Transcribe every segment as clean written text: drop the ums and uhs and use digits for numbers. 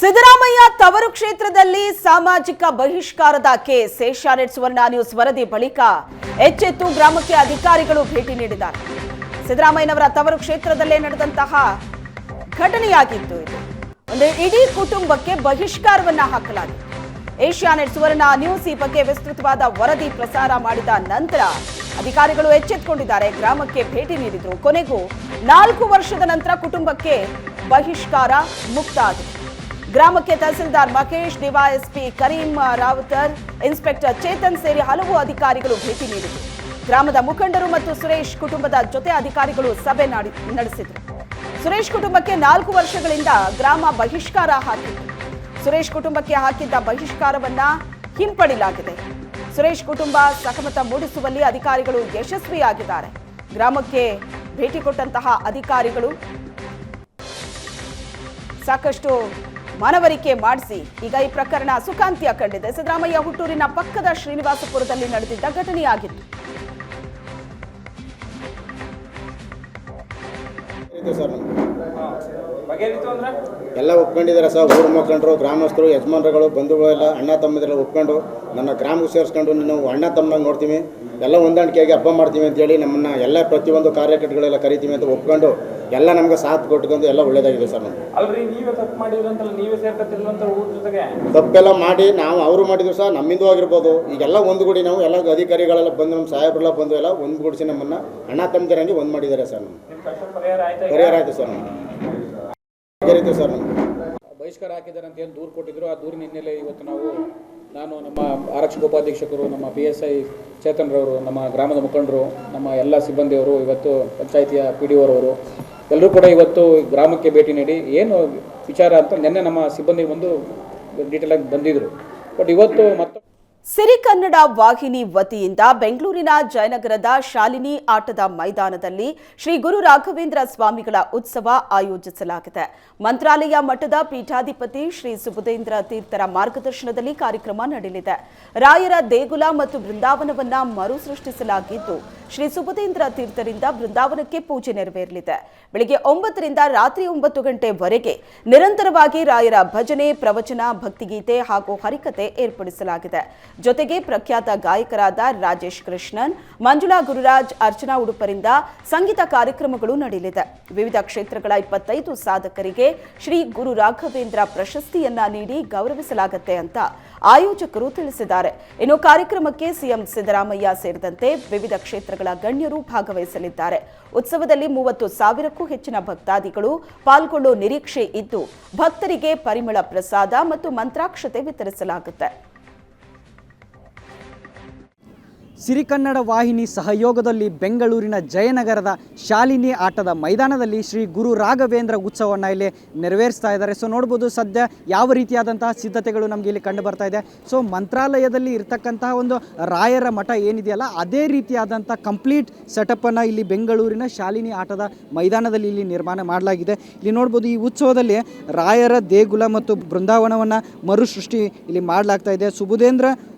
ಸಿದ್ದರಾಮಯ್ಯ ತವರು ಕ್ಷೇತ್ರದಲ್ಲಿ ಸಾಮಾಜಿಕ ಬಹಿಷ್ಕಾರದ ಕೇಸ್ ಏಷ್ಯಾನೆಟ್ ಸುವರ್ಣ ನ್ಯೂಸ್ ವರದಿ ಬಳಿಕ ಎಚ್ಚೆತ್ತು ಗ್ರಾಮಕ್ಕೆ ಅಧಿಕಾರಿಗಳು ಭೇಟಿ ನೀಡಿದ್ದಾರೆ. ಸಿದ್ದರಾಮಯ್ಯನವರ ತವರು ಕ್ಷೇತ್ರದಲ್ಲೇ ನಡೆದಂತಹ ಘಟನೆಯಾಗಿತ್ತು. ಇದು ಒಂದು ಇಡೀ ಕುಟುಂಬಕ್ಕೆ ಬಹಿಷ್ಕಾರವನ್ನ ಹಾಕಲಾಗಿದೆ. ಏಷ್ಯಾನೆಟ್ ಸುವರ್ಣ ನ್ಯೂಸ್ ಈ ಬಗ್ಗೆ ವಿಸ್ತೃತವಾದ ವರದಿ ಪ್ರಸಾರ ಮಾಡಿದ ನಂತರ ಅಧಿಕಾರಿಗಳು ಎಚ್ಚೆತ್ತುಕೊಂಡಿದ್ದಾರೆ. ಗ್ರಾಮಕ್ಕೆ ಭೇಟಿ ನೀಡಿದ್ರು. ಕೊನೆಗೂ 4 ವರ್ಷದ ನಂತರ ಕುಟುಂಬಕ್ಕೆ ಬಹಿಷ್ಕಾರ ಮುಕ್ತ ಆಗಿದೆ. ಗ್ರಾಮಕ್ಕೆ ತಹಸೀಲ್ದಾರ್ ಮಹೇಶ್, ಡಿವೈಎಸ್ಪಿ ಕರೀಂ ರಾವತರ್, ಇನ್ಸ್ಪೆಕ್ಟರ್ ಚೇತನ್ ಸೇರಿ ಹಲವು ಅಧಿಕಾರಿಗಳು ಭೇಟಿ ನೀಡಿದರು. ಗ್ರಾಮದ ಮುಖಂಡರು ಮತ್ತು ಸುರೇಶ್ ಕುಟುಂಬದ ಜೊತೆ ಅಧಿಕಾರಿಗಳು ಸಭೆ ನಡೆಸಿದರು. ಸುರೇಶ್ ಕುಟುಂಬಕ್ಕೆ 4 ವರ್ಷಗಳಿಂದ ಗ್ರಾಮ ಬಹಿಷ್ಕಾರ ಹಾಕಿತ್ತು. ಸುರೇಶ್ ಕುಟುಂಬಕ್ಕೆ ಹಾಕಿದ್ದ ಬಹಿಷ್ಕಾರವನ್ನ ಹಿಂಪಡೆಯಲಾಗಿದೆ. ಸುರೇಶ್ ಕುಟುಂಬ ಸಹಮತ ಮೂಡಿಸುವಲ್ಲಿ ಅಧಿಕಾರಿಗಳು ಯಶಸ್ವಿಯಾಗಿದ್ದಾರೆ. ಗ್ರಾಮಕ್ಕೆ ಭೇಟಿ ಕೊಟ್ಟಂತಹ ಅಧಿಕಾರಿಗಳು ಸಾಕಷ್ಟು ಮನವರಿಕೆ ಮಾಡಿಸಿ ಈಗ ಈ ಪ್ರಕರಣ ಸುಖಾಂತ್ಯ ಕಂಡಿದೆ. ಸಿದ್ದರಾಮಯ್ಯ ಹುಟ್ಟೂರಿನ ಪಕ್ಕದ ಶ್ರೀನಿವಾಸಪುರದಲ್ಲಿ ನಡೆದಿದ್ದ ಘಟನೆಯಾಗಿತ್ತು. ಎಲ್ಲ ಒಪ್ಕೊಂಡಿದ್ದಾರೆ ಸರ್. ಊರು ಮುಖಂಡರು, ಗ್ರಾಮಸ್ಥರು, ಯಜಮಾನರುಗಳು, ಬಂಧುಗಳು ಎಲ್ಲ ಅಣ್ಣ ತಮ್ಮದೆಲ್ಲ ಒಪ್ಕೊಂಡು ನನ್ನ ಗ್ರಾಮಕ್ಕೆ ಸೇರಿಸ್ಕೊಂಡು ನಾವು ಅಣ್ಣ ತಮ್ಮನಾಗ ನೋಡ್ತೀವಿ, ಎಲ್ಲ ಹೊಂದಾಣಿಕೆಯಾಗಿ ಹಬ್ಬ ಮಾಡ್ತೀವಿ ಅಂತೇಳಿ ನಮ್ಮನ್ನು ಎಲ್ಲ ಪ್ರತಿಯೊಂದು ಕಾರ್ಯಕರ್ತಗಳೆಲ್ಲ ಕರಿತೀವಿ ಅಂತ ಒಪ್ಕೊಂಡು ಎಲ್ಲ ನಮ್ಗೆ ಸಾಥ್ ಕೊಟ್ಕೊಂಡು ಎಲ್ಲ ಒಳ್ಳೇದಾಗಿದೆ ಸರ್. ತಪ್ಪೆಲ್ಲ ಮಾಡಿ ನಾವು ಅವರು ಮಾಡಿದ್ವಿ ಸರ್, ನಮ್ಮಿಂದು ಆಗಿರ್ಬೋದು. ಈಗೆಲ್ಲ ಒಂದುಗೂಡಿ ನಾವು ಎಲ್ಲ ಅಧಿಕಾರಿಗಳೆಲ್ಲ ಬಂದು ನಮ್ಮ ಸಾಹೇಬ್ರೆಲ್ಲ ಬಂದು ಎಲ್ಲ ಒಂದುಗೂಡಿಸಿ ನಮ್ಮನ್ನು ಅಣ್ಣ ತಮ್ಮದರಂಗೆ ಒಂದು ಮಾಡಿದ್ದಾರೆ ಸರ್. ಪರಿಹಾರ ಆಯಿತು ಸರ್. ಸರ್ ಬಹಿಷ್ಕಾರ ಹಾಕಿದ್ದಾರೆ ಅಂತ ಏನು ದೂರು ಕೊಟ್ಟಿದ್ರು, ಆ ದೂರಿನ ಹಿನ್ನೆಲೆ ಇವತ್ತು ನಾನು ನಮ್ಮ ಆರಕ್ಷಕ ಉಪಾಧೀಕ್ಷಕರು, ನಮ್ಮ PSI ಚೇತನ್ ರವರು, ನಮ್ಮ ಗ್ರಾಮದ ಮುಖಂಡರು, ನಮ್ಮ ಎಲ್ಲ ಸಿಬ್ಬಂದಿಯವರು, ಇವತ್ತು ಪಂಚಾಯಿತಿಯ PDO ರವರು ಎಲ್ಲರೂ ಕೂಡ ಇವತ್ತು ಗ್ರಾಮಕ್ಕೆ ಭೇಟಿ ನೀಡಿ ಏನು ವಿಚಾರ ಅಂತ ನಿನ್ನೆ ನಮ್ಮ ಸಿಬ್ಬಂದಿ ಒಂದು ಡೀಟೇಲ್ ಆಗಿ ಬಂದಿದ್ರು. ಬಟ್ ಇವತ್ತು ಮತ್ತೆ ಸಿರಿ ಕನ್ನಡ ವಾಹಿನಿ ವತಿಯಿಂದ ಬೆಂಗಳೂರಿನ ಜಯನಗರದ ಶಾಲಿನಿ ಆಟದ ಮೈದಾನದಲ್ಲಿ ಶ್ರೀ ಗುರು ರಾಘವೇಂದ್ರ ಸ್ವಾಮಿಗಳ ಉತ್ಸವ ಆಯೋಜಿಸಲಾಗಿದೆ. ಮಂತ್ರಾಲಯ ಮಠದ ಪೀಠಾಧಿಪತಿ ಶ್ರೀ ಸುಬುಧೇಂದ್ರ ತೀರ್ಥರ ಮಾರ್ಗದರ್ಶನದಲ್ಲಿ ಕಾರ್ಯಕ್ರಮ ನಡೆಯಲಿದೆ. ರಾಯರ ದೇಗುಲ ಮತ್ತು ಬೃಂದಾವನವನ್ನ ಮರುಸೃಷ್ಟಿಸಲಾಗಿದ್ದು, ಶ್ರೀ ಸುಬುಧೇಂದ್ರ ತೀರ್ಥರಿಂದ ಬೃಂದಾವನಕ್ಕೆ ಪೂಜೆ ನೆರವೇರಲಿದೆ. ಬೆಳಗ್ಗೆ 9 ರಿಂದ ರಾತ್ರಿ 9 ಗಂಟೆವರೆಗೆ ನಿರಂತರವಾಗಿ ರಾಯರ ಭಜನೆ, ಪ್ರವಚನ, ಭಕ್ತಿಗೀತೆ ಹಾಗೂ ಹರಿಕತೆ ಏರ್ಪಡಿಸಲಾಗಿದೆ. ಜೊತೆಗೆ ಪ್ರಖ್ಯಾತ ಗಾಯಕರಾದ ರಾಜೇಶ್ ಕೃಷ್ಣನ್, ಮಂಜುಳಾ ಗುರುರಾಜ್, ಅರ್ಚನಾ ಉಡುಪರಿಂದ ಸಂಗೀತ ಕಾರ್ಯಕ್ರಮಗಳು ನಡೆಯಲಿದೆ. ವಿವಿಧ ಕ್ಷೇತ್ರಗಳ 25 ಸಾಧಕರಿಗೆ ಶ್ರೀ ಗುರು ರಾಘವೇಂದ್ರ ಪ್ರಶಸ್ತಿಯನ್ನ ನೀಡಿ ಗೌರವಿಸಲಾಗುತ್ತೆ ಅಂತ ಆಯೋಜಕರು ತಿಳಿಸಿದ್ದಾರೆ. ಇನ್ನು ಕಾರ್ಯಕ್ರಮಕ್ಕೆ ಸಿಎಂ ಸಿದ್ದರಾಮಯ್ಯ ಸೇರಿದಂತೆ ವಿವಿಧ ಕ್ಷೇತ್ರಗಳ ಗಣ್ಯರು ಭಾಗವಹಿಸಲಿದ್ದಾರೆ. ಉತ್ಸವದಲ್ಲಿ 30,000ಕ್ಕೂ ಹೆಚ್ಚಿನ ಭಕ್ತಾದಿಗಳು ಪಾಲ್ಗೊಳ್ಳುವ ನಿರೀಕ್ಷೆ ಇದ್ದು, ಭಕ್ತರಿಗೆ ಪರಿಮಳ ಪ್ರಸಾದ ಮತ್ತು ಮಂತ್ರಾಕ್ಷತೆ ವಿತರಿಸಲಾಗುತ್ತೆ. ಸಿರಿಕನ್ನಡ ವಾಹಿನಿ ಸಹಯೋಗದಲ್ಲಿ ಬೆಂಗಳೂರಿನ ಜಯನಗರದ ಶಾಲಿನಿ ಆಟದ ಮೈದಾನದಲ್ಲಿ ಶ್ರೀ ಗುರು ರಾಘವೇಂದ್ರ ಉತ್ಸವವನ್ನು ಇಲ್ಲಿ ನೆರವೇರಿಸ್ತಾ ಇದ್ದಾರೆ. ಸೊ ನೋಡ್ಬೋದು ಸದ್ಯ ಯಾವ ರೀತಿಯಾದಂತಹ ಸಿದ್ಧತೆಗಳು ನಮಗೆ ಇಲ್ಲಿ ಕಂಡು ಬರ್ತಾ ಇದೆ. ಸೊ ಮಂತ್ರಾಲಯದಲ್ಲಿ ಇರ್ತಕ್ಕಂತಹ ಒಂದು ರಾಯರ ಮಠ ಏನಿದೆಯಲ್ಲ, ಅದೇ ರೀತಿಯಾದಂಥ ಕಂಪ್ಲೀಟ್ ಸೆಟಪ್ಪನ್ನು ಇಲ್ಲಿ ಬೆಂಗಳೂರಿನ ಶಾಲಿನಿ ಆಟದ ಮೈದಾನದಲ್ಲಿ ಇಲ್ಲಿ ನಿರ್ಮಾಣ ಮಾಡಲಾಗಿದೆ. ಇಲ್ಲಿ ನೋಡ್ಬೋದು ಈ ಉತ್ಸವದಲ್ಲಿ ರಾಯರ ದೇಗುಲ ಮತ್ತು ಬೃಂದಾವನವನ್ನು ಮರುಸೃಷ್ಟಿ ಇಲ್ಲಿ ಮಾಡಲಾಗ್ತಾ ಇದೆ. ಸುಬುಧೇಂದ್ರ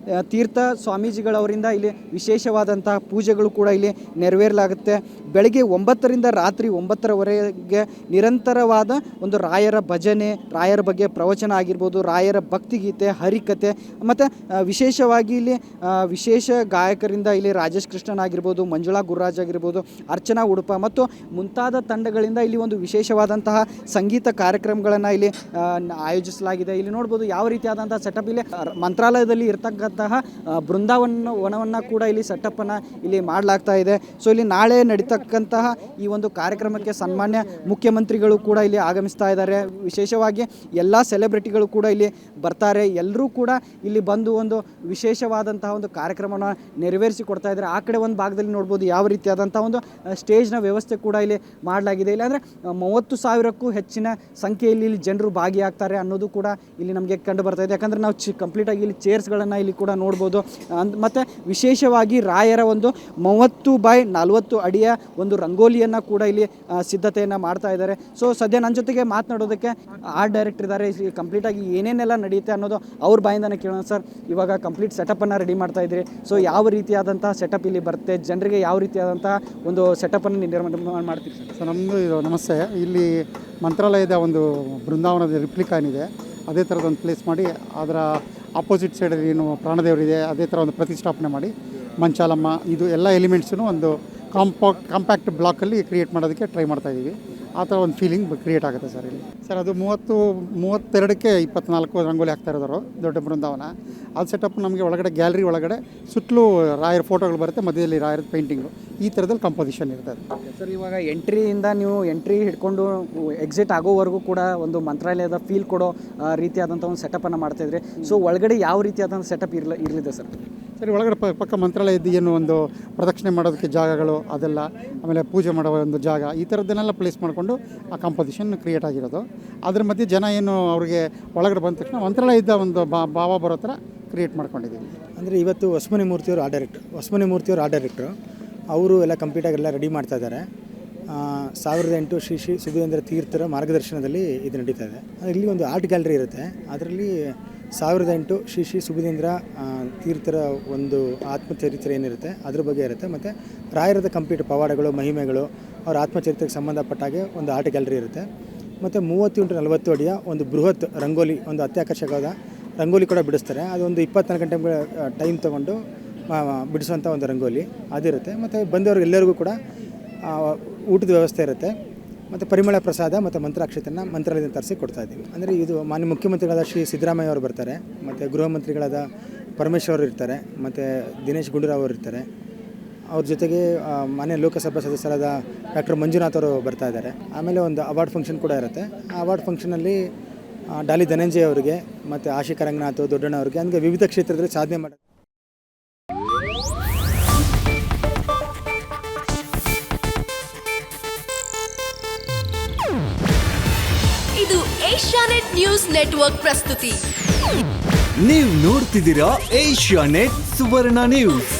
ತೀರ್ಥ ಸ್ವಾಮೀಜಿಗಳವರಿಂದ ಇಲ್ಲಿ ವಿಶೇಷವಾದಂತಹ ಪೂಜೆಗಳು ಕೂಡ ಇಲ್ಲಿ ನೆರವೇರಲಾಗುತ್ತೆ. ಬೆಳಗ್ಗೆ 9 ರಿಂದ ರಾತ್ರಿ 9ರವರೆಗೆ ನಿರಂತರವಾದ ಒಂದು ರಾಯರ ಭಜನೆ, ರಾಯರ ಬಗ್ಗೆ ಪ್ರವಚನ ಆಗಿರ್ಬೋದು, ರಾಯರ ಭಕ್ತಿಗೀತೆ, ಹರಿಕತೆ ಮತ್ತು ವಿಶೇಷವಾಗಿ ಇಲ್ಲಿ ವಿಶೇಷ ಗಾಯಕರಿಂದ ಇಲ್ಲಿ ರಾಜೇಶ್ ಕೃಷ್ಣನ್ ಆಗಿರ್ಬೋದು, ಮಂಜುಳಾ ಗುರುರಾಜ್ ಆಗಿರ್ಬೋದು, ಅರ್ಚನಾ ಉಡುಪ ಮತ್ತು ಮುಂತಾದ ತಂಡಗಳಿಂದ ಇಲ್ಲಿ ಒಂದು ವಿಶೇಷವಾದಂತಹ ಸಂಗೀತ ಕಾರ್ಯಕ್ರಮಗಳನ್ನು ಇಲ್ಲಿ ಆಯೋಜಿಸಲಾಗಿದೆ. ಇಲ್ಲಿ ನೋಡ್ಬೋದು ಯಾವ ರೀತಿಯಾದಂತಹ ಸೆಟಪ್ ಇಲ್ಲಿ ಮಂತ್ರಾಲಯದಲ್ಲಿ ಇರ್ತಕ್ಕಂತಹ ವನವನ್ನು ಕೂಡ ಇಲ್ಲಿ ಸೆಟಪ್ಪನ್ನು ಇಲ್ಲಿ ಮಾಡಲಾಗ್ತಾ ಇದೆ. ಸೊ ಇಲ್ಲಿ ನಾಳೆ ನಡೀತಕ್ಕಂತಹ ಈ ಒಂದು ಕಾರ್ಯಕ್ರಮಕ್ಕೆ ಸನ್ಮಾನ್ಯ ಮುಖ್ಯಮಂತ್ರಿಗಳು ಕೂಡ ಇಲ್ಲಿ ಆಗಮಿಸ್ತಾ ಇದ್ದಾರೆ. ವಿಶೇಷವಾಗಿ ಎಲ್ಲ ಸೆಲೆಬ್ರಿಟಿಗಳು ಕೂಡ ಇಲ್ಲಿ ಬರ್ತಾರೆ. ಎಲ್ಲರೂ ಕೂಡ ಇಲ್ಲಿ ಬಂದು ಒಂದು ವಿಶೇಷವಾದಂತಹ ಒಂದು ಕಾರ್ಯಕ್ರಮವನ್ನು ನೆರವೇರಿಸಿ ಕೊಡ್ತಾ ಇದ್ದಾರೆ. ಆ ಕಡೆ ಒಂದು ಭಾಗದಲ್ಲಿ ನೋಡ್ಬೋದು ಯಾವ ರೀತಿಯಾದಂಥ ಒಂದು ಸ್ಟೇಜ್ನ ವ್ಯವಸ್ಥೆ ಕೂಡ ಇಲ್ಲಿ ಮಾಡಲಾಗಿದೆ. ಇಲ್ಲಾಂದರೆ 30,000ಕ್ಕೂ ಹೆಚ್ಚಿನ ಸಂಖ್ಯೆಯಲ್ಲಿ ಇಲ್ಲಿ ಜನರು ಭಾಗಿಯಾಗ್ತಾರೆ ಅನ್ನೋದು ಕೂಡ ಇಲ್ಲಿ ನಮಗೆ ಕಂಡು ಬರ್ತಾ ಇದೆ. ಯಾಕಂದರೆ ನಾವು ಕಂಪ್ಲೀಟಾಗಿ ಇಲ್ಲಿ ಚೇರ್ಸ್ಗಳನ್ನು ಇಲ್ಲಿ ಕೂಡ ನೋಡ್ಬೋದು. ಮತ್ತು ವಿಶೇಷವಾಗಿ ರಾಯರ ಒಂದು 30x40 ಅಡಿಯ ಒಂದು ರಂಗೋಲಿಯನ್ನು ಕೂಡ ಇಲ್ಲಿ ಸಿದ್ಧತೆಯನ್ನು ಮಾಡ್ತಾ ಇದ್ದಾರೆ. ಸೊ ಸದ್ಯ ನನ್ನ ಜೊತೆಗೆ ಮಾತನಾಡೋದಕ್ಕೆ ಆರ್ಟ್ ಡೈರೆಕ್ಟರ್ ಇದ್ದಾರೆ. ಕಂಪ್ಲೀಟಾಗಿ ಏನೇನೆಲ್ಲ ನಡೆಯುತ್ತೆ ಅನ್ನೋದು ಅವ್ರ ಬಾಯಿಂದನೇ ಕೇಳೋಣ. ಸರ್, ಇವಾಗ ಕಂಪ್ಲೀಟ್ ಸೆಟಪ್ಪನ್ನು ರೆಡಿ ಮಾಡ್ತಾ ಇದ್ದೀರಿ. ಸೊ ಯಾವ ರೀತಿಯಾದಂಥ ಸೆಟಪ್ ಇಲ್ಲಿ ಬರುತ್ತೆ, ಜನರಿಗೆ ಯಾವ ರೀತಿಯಾದಂಥ ಒಂದು ಸೆಟಪ್ಪನ್ನು ನಿರ್ಮಾಣ ಮಾಡ್ತೀರಿ ಸರ್? ನಮ್ಮದು ಇದು ನಮಸ್ತೆ. ಇಲ್ಲಿ ಮಂತ್ರಾಲಯದ ಒಂದು ಬೃಂದಾವನದ ರಿಪ್ಲಿಕಾ ಏನಿದೆ ಅದೇ ಥರದೊಂದು ಪ್ಲೇಸ್ ಮಾಡಿ ಅದರ ಆಪೋಸಿಟ್ ಸೈಡಲ್ಲಿ ಏನು ಪ್ರಾಣದೇವರಿದೆ ಅದೇ ಥರ ಒಂದು ಪ್ರತಿಷ್ಠಾಪನೆ ಮಾಡಿ ಮಂಚಾಲಮ್ಮ ಇದು ಎಲ್ಲ ಎಲಿಮೆಂಟ್ಸೂ ಒಂದು ಕಾಂಪ್ಯಾಕ್ಟ್ ಬ್ಲಾಕಲ್ಲಿ ಕ್ರಿಯೇಟ್ ಮಾಡೋದಕ್ಕೆ ಟ್ರೈ ಮಾಡ್ತಾಯಿದ್ದೀವಿ. ಆ ಥರ ಒಂದು ಫೀಲಿಂಗ್ ಕ್ರಿಯೇಟ್ ಆಗುತ್ತೆ ಸರ್ ಇಲ್ಲಿ. ಸರ್ ಅದು 32ಕ್ಕೆ 24 ರಂಗೋಲಿ ಹಾಕ್ತಾ ಇರೋರು ದೊಡ್ಡ ಬೃಂದಾವನ. ಅದು ಸೆಟಪ್ ನಮಗೆ ಒಳಗಡೆ ಗ್ಯಾಲರಿ ಒಳಗಡೆ ಸುತ್ತಲೂ ರಾಯರ ಫೋಟೋಗಳು ಬರುತ್ತೆ, ಮಧ್ಯದಲ್ಲಿ ರಾಯರ ಪೇಂಟಿಂಗು, ಈ ಥರದಲ್ಲಿ ಕಂಪೋಸಿಷನ್ ಇರ್ತದೆ ಸರ್. ಇವಾಗ ಎಂಟ್ರಿಯಿಂದ ನೀವು ಎಂಟ್ರಿ ಹಿಡ್ಕೊಂಡು ಎಕ್ಸಿಟ್ ಆಗೋವರೆಗೂ ಕೂಡ ಒಂದು ಮಂತ್ರಾಲಯದ ಫೀಲ್ ಕೊಡೋ ರೀತಿಯಾದಂಥ ಒಂದು ಸೆಟಪನ್ನು ಮಾಡ್ತಾಯಿದ್ರಿ. ಸೊ ಒಳಗಡೆ ಯಾವ ರೀತಿಯಾದಂಥ ಸೆಟಪ್ ಇರಲಿದೆ ಸರ್? ಸರಿ, ಒಳಗಡೆ ಪಕ್ಕ ಮಂತ್ರಾಲಯದ್ದು ಏನು ಒಂದು ಪ್ರದಕ್ಷಿಣೆ ಮಾಡೋದಕ್ಕೆ ಜಾಗಗಳು ಅದೆಲ್ಲ, ಆಮೇಲೆ ಪೂಜೆ ಮಾಡೋ ಒಂದು ಜಾಗ, ಈ ಥರದ್ದನ್ನೆಲ್ಲ ಪ್ಲೇಸ್ ಮಾಡಿಕೊಂಡು ಆ ಕಾಂಪೋಸಿಷನ್ ಕ್ರಿಯೇಟ್ ಆಗಿರೋದು. ಅದ್ರ ಮಧ್ಯೆ ಜನ ಏನು ಅವ್ರಿಗೆ ಒಳಗಡೆ ಬಂದ ತಕ್ಷಣ ಮಂತ್ರಾಲಯದ ಒಂದು ಭಾವ ಬರೋ ಥರ ಕ್ರಿಯೇಟ್ ಮಾಡ್ಕೊಂಡಿದ್ದೀವಿ. ಅಂದರೆ ಇವತ್ತು ಹೊಸಮನೆ ಮೂರ್ತಿಯವರು ಆರ್ಟ್ ಡೈರೆಕ್ಟ್ರು ಅವರು ಎಲ್ಲ ಕಂಪ್ಲೀಟಾಗಿ ಎಲ್ಲ ರೆಡಿ ಮಾಡ್ತಾ ಇದ್ದಾರೆ. 1008 ಶ್ರೀ ಶ್ರೀ ಸುಬುಧೇಂದ್ರ ತೀರ್ಥರ ಮಾರ್ಗದರ್ಶನದಲ್ಲಿ ಇದು ನಡೀತಾ ಇದೆ. ಇಲ್ಲಿ ಒಂದು ಆರ್ಟ್ ಗ್ಯಾಲರಿ ಇರುತ್ತೆ. ಅದರಲ್ಲಿ 1008 ಶ್ರೀ ಶ್ರೀ ಸುಬುಧೇಂದ್ರ ತೀರ್ಥರ ಒಂದು ಆತ್ಮಚರಿತ್ರೆ ಏನಿರುತ್ತೆ ಅದ್ರ ಬಗ್ಗೆ ಇರುತ್ತೆ. ಮತ್ತು ರಾಯರದ ಕಂಪ್ಲೀಟ್ ಪವಾಡಗಳು, ಮಹಿಮೆಗಳು, ಅವರ ಆತ್ಮಚರಿತ್ರೆಗೆ ಸಂಬಂಧಪಟ್ಟಾಗೆ ಒಂದು ಆರ್ಟ್ ಗ್ಯಾಲರಿ ಇರುತ್ತೆ. ಮತ್ತು 30x40 ಅಡಿಯ ಒಂದು ಬೃಹತ್ ರಂಗೋಲಿ, ಒಂದು ಅತ್ಯಾಕರ್ಷಕವಾದ ರಂಗೋಲಿ ಕೂಡ ಬಿಡಿಸ್ತಾರೆ. ಅದೊಂದು 24 ಗಂಟೆ ಟೈಮ್ ತೊಗೊಂಡು ಬಿಡಿಸುವಂಥ ಒಂದು ರಂಗೋಲಿ ಅದಿರುತ್ತೆ. ಮತ್ತು ಬಂದವ್ರಿಗೆ ಎಲ್ಲರಿಗೂ ಕೂಡ ಊಟದ ವ್ಯವಸ್ಥೆ ಇರುತ್ತೆ. ಮತ್ತು ಪರಿಮಳ ಪ್ರಸಾದ ಮತ್ತು ಮಂತ್ರಾಕ್ಷತೆಯನ್ನು ಮಂತ್ರಾಲಯದಿಂದ ತರಿಸಿ ಕೊಡ್ತಾ ಇದ್ದೀವಿ. ಅಂದರೆ ಇದು ಮಾನ್ಯ ಮುಖ್ಯಮಂತ್ರಿಗಳಾದ ಶ್ರೀ ಸಿದ್ದರಾಮಯ್ಯ ಅವರು ಬರ್ತಾರೆ, ಮತ್ತು ಗೃಹ ಮಂತ್ರಿಗಳಾದ ಪರಮೇಶ್ವರ್ ಇರ್ತಾರೆ, ಮತ್ತು ದಿನೇಶ್ ಗುಂಡೂರಾವ್ ಅವರು ಇರ್ತಾರೆ. ಅವ್ರ ಜೊತೆಗೆ ಮಾನ್ಯ ಲೋಕಸಭಾ ಸದಸ್ಯರಾದ ಡಾಕ್ಟರ್ ಮಂಜುನಾಥ್ ಅವರು ಬರ್ತಾ ಇದ್ದಾರೆ. ಆಮೇಲೆ ಒಂದು ಅವಾರ್ಡ್ ಫಂಕ್ಷನ್ ಕೂಡ ಇರುತ್ತೆ. ಆ ಅವಾರ್ಡ್ ಫಂಕ್ಷನಲ್ಲಿ ಡಾಲಿ ಧನಂಜಯ ಅವರಿಗೆ ಮತ್ತು ಆಶಿಕಾ ರಂಗನಾಥ್, ದೊಡ್ಡಣ್ಣ ಅವರಿಗೆ, ಹಂಗೆ ವಿವಿಧ ಕ್ಷೇತ್ರದಲ್ಲಿ ಸಾಧನೆ ಮಾಡಿ ಇದು ಏಷ್ಯಾನೆಟ್ ನ್ಯೂಸ್ ನೆಟ್ವರ್ಕ್ ಪ್ರಸ್ತುತಿ. ನೀವು ನೋಡ್ತಿದ್ದೀರಾ ಏಷ್ಯಾನೆಟ್ ಸುವರ್ಣ ನ್ಯೂಸ್.